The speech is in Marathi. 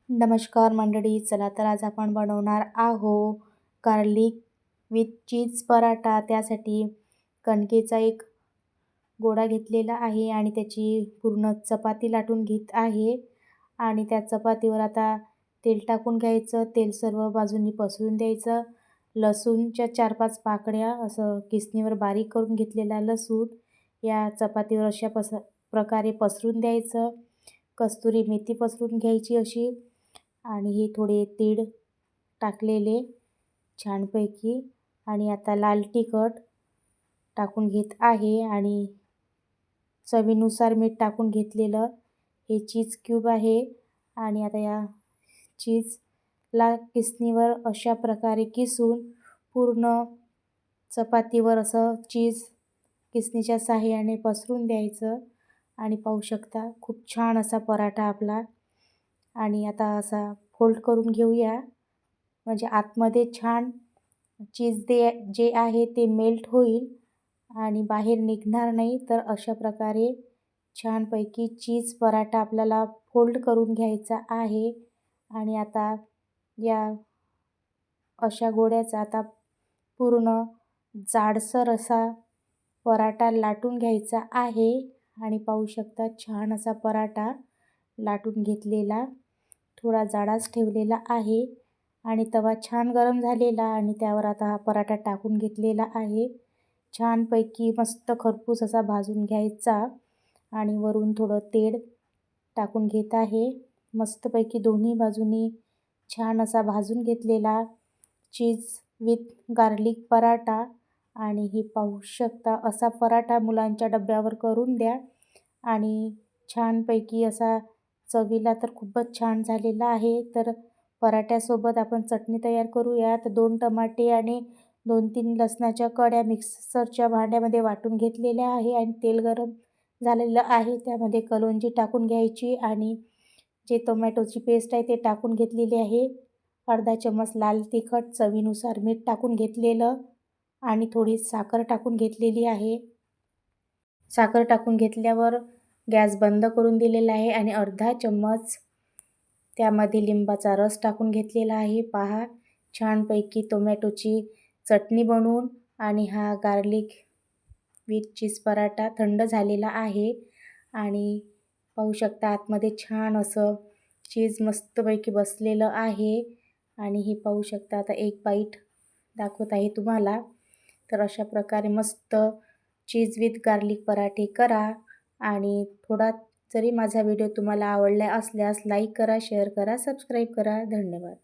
नमस्कार मंडळी, चला तर आज आपण बनवणार आहोत गार्लिक विथ चीज पराठा। त्यासाठी कणकेचा एक गोळा घेतलेला आहे आणि त्याची पूर्ण चपाती लाटून घेत आहे आणि त्या चपातीवर आता तेल टाकून घ्यायचं। तेल सर्व बाजूंनी पसरून द्यायचं। लसूणच्या 4-5 पाकळ्या असं किसणीवर बारीक करून घेतलेला लसूण या चपातीवर अशा प्रकारे पसरून द्यायचं। कस्तुरी मेथी पसरून घ्यायची अशी आणि हे थोडे तीळ टाकलेले छानपैकी आणि आता लाल तिखट टाकून घेत आहे आणि चवीनुसार मीठ टाकून घेतलेलं हे चीज क्यूब आहे आणि आता या चीजला किसणीवर अशा प्रकारे किसून पूर्ण चपातीवर असं चीज किसणीच्या साहाय्याने पसरून द्यायचं आणि पाहू शकता खूप छान असा पराठा आपला। आणि आता असा फोल्ड करून घेऊया म्हणजे आतमध्ये छान चीज जे आहे ते मेल्ट होईल आणि बाहेर निघणार नाही। तर अशा प्रकारे छानपैकी चीज पराठा आपल्याला फोल्ड करून घ्यायचा आहे आणि आता या अशा गोळ्याचा आता पूर्ण जाडसर असा पराठा लाटून घ्यायचा आहे आणि पाहू शकता छान असा पराठा लाटून घेतलेला थोडा जाडाच ठेवलेला आहे आणि तवा छान गरम झालेला आणि त्यावर आता हा पराठा टाकून घेतलेला आहे। छानपैकी मस्त खरपूस असा भाजून घ्यायचा आणि वरून थोडं तेल टाकून घेत आहे। मस्तपैकी दोन्ही बाजूनी छान असा भाजून घेतलेला चीज विथ गार्लिक पराठा आणि हे पाहू शकता असा पराठा मुलांच्या डब्यावर करून द्या आणि छानपैकी असा चवीला तर खूपच छान झालेला आहे। तर पराठ्यासोबत आपण चटणी तयार करूयात। 2 टमाटे आणि 2-3 लसणाच्या कड्या मिक्सरच्या भांड्यामध्ये वाटून घेतलेल्या आहे आणि तेल गरम झालेलं आहे त्यामध्ये कलोंजी टाकून घ्यायची आणि जे टोमॅटोची पेस्ट आहे ते टाकून घेतलेली आहे। अर्धा चम्मच लाल तिखट, चवीनुसार मीठ टाकून घेतलेलं आणि थोडी साखर टाकून घेतलेली आहे। साखर टाकून घेतल्यावर गॅस बंद करून दिलेला आहे आणि अर्धा चम्मच त्यामध्ये लिंबाचा रस टाकून घेतलेला आहे। पहा छानपैकी टोमॅटोची चटणी बनवून आणि हा गार्लिक विथ चीज पराठा थंड झालेला आहे आणि पाहू शकता आतमध्ये छान असं चीज मस्तपैकी बसलेलं आहे आणि हे पाहू शकता। आता एक बाईट दाखवत आहे तुम्हाला। तर अशा प्रकारे मस्त चीज विथ गार्लिक पराठे करा आणि थोडा जरी माझा व्हिडिओ तुम्हाला आवडला असल्यास लाईक करा, शेअर करा, सबस्क्राईब करा। धन्यवाद।